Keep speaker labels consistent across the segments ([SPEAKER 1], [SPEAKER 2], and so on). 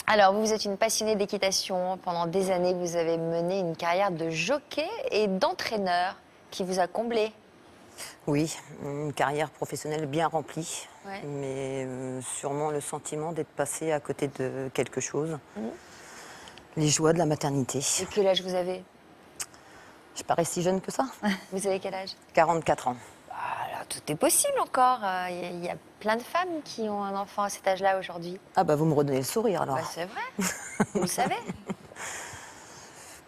[SPEAKER 1] Alors, vous êtes une passionnée d'équitation. Pendant des années, vous avez mené une carrière de jockey et d'entraîneur qui vous a comblé.
[SPEAKER 2] Oui, une carrière professionnelle bien remplie,
[SPEAKER 1] Ouais.
[SPEAKER 2] mais sûrement le sentiment d'être passé à côté de quelque chose. Les joies de la maternité.
[SPEAKER 1] Et quel âge vous avez?
[SPEAKER 2] Je parais si jeune que ça.
[SPEAKER 1] Vous avez quel âge?
[SPEAKER 2] 44 ans.
[SPEAKER 1] Alors, tout est possible encore. Il y a plein de femmes qui ont un enfant à cet âge-là aujourd'hui.
[SPEAKER 2] Ah bah vous me redonnez le sourire alors.
[SPEAKER 1] Bah, c'est vrai. Vous le savez.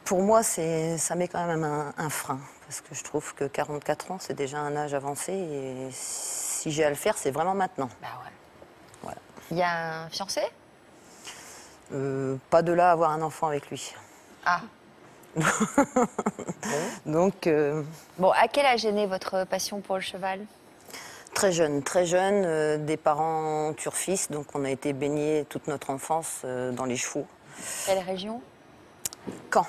[SPEAKER 2] Pour moi, ça met quand même un frein, parce que je trouve que 44 ans, c'est déjà un âge avancé, et si j'ai à le faire, c'est vraiment maintenant.
[SPEAKER 1] Bah ouais.
[SPEAKER 2] Voilà.
[SPEAKER 1] Il y a un fiancé?
[SPEAKER 2] Pas de là à avoir un enfant avec lui.
[SPEAKER 1] Ah.
[SPEAKER 2] Donc,
[SPEAKER 1] Bon, à quel âge est née votre passion pour le cheval?
[SPEAKER 2] très jeune, des parents turfistes, donc on a été baignés toute notre enfance dans les chevaux.
[SPEAKER 1] Quelle région?
[SPEAKER 2] Caen.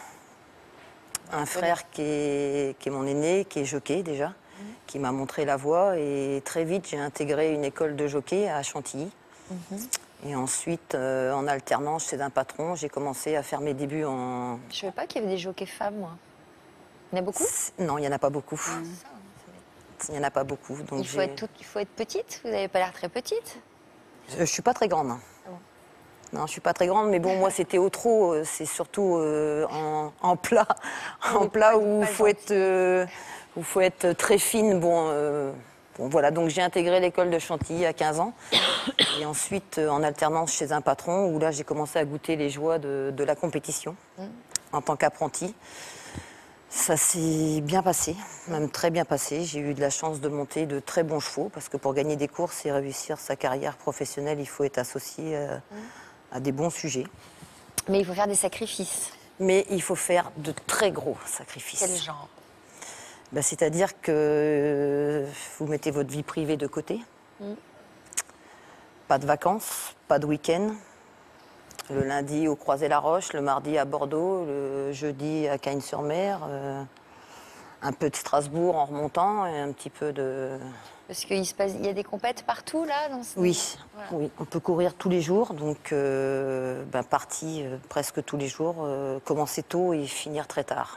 [SPEAKER 2] Un frère qui est mon aîné, qui est jockey déjà, qui m'a montré la voie, et très vite j'ai intégré une école de jockey à Chantilly. Et ensuite, en alternance chez un patron, j'ai commencé à faire mes débuts en...
[SPEAKER 1] Je ne savais pas qu'il y avait des jockeys femmes, moi. Il y en a beaucoup?
[SPEAKER 2] Non, il n'y en a pas beaucoup.
[SPEAKER 1] C'est ça,
[SPEAKER 2] Il n'y en a pas beaucoup. Donc
[SPEAKER 1] il faut être petite. Vous n'avez pas l'air très petite.
[SPEAKER 2] Je suis pas très grande.
[SPEAKER 1] Ah bon.
[SPEAKER 2] Non, je suis pas très grande, mais bon, moi, c'était au trot. C'est surtout en plat, en plat où il faut être très fine. Bon, voilà, donc j'ai intégré l'école de Chantilly à 15 ans. Et ensuite, en alternance chez un patron, où là, j'ai commencé à goûter les joies de la compétition en tant qu'apprenti. Ça s'est bien passé, même très bien passé. J'ai eu de la chance de monter de très bons chevaux, parce que pour gagner des courses et réussir sa carrière professionnelle, il faut être associé à des bons sujets.
[SPEAKER 1] Mais il faut faire des sacrifices.
[SPEAKER 2] Mais il faut faire de très gros sacrifices.
[SPEAKER 1] Quel genre?
[SPEAKER 2] Ben, c'est-à-dire que vous mettez votre vie privée de côté. Pas de vacances, pas de week-end. Le lundi au Croisé-la-Roche, le mardi à Bordeaux, le jeudi à Cagnes-sur-Mer, un peu de Strasbourg en remontant et un petit peu de...
[SPEAKER 1] Parce il y a des compètes partout, là dans ce...
[SPEAKER 2] Oui,
[SPEAKER 1] Voilà.
[SPEAKER 2] oui, on peut courir tous les jours, donc partie presque tous les jours, commencer tôt et finir très tard.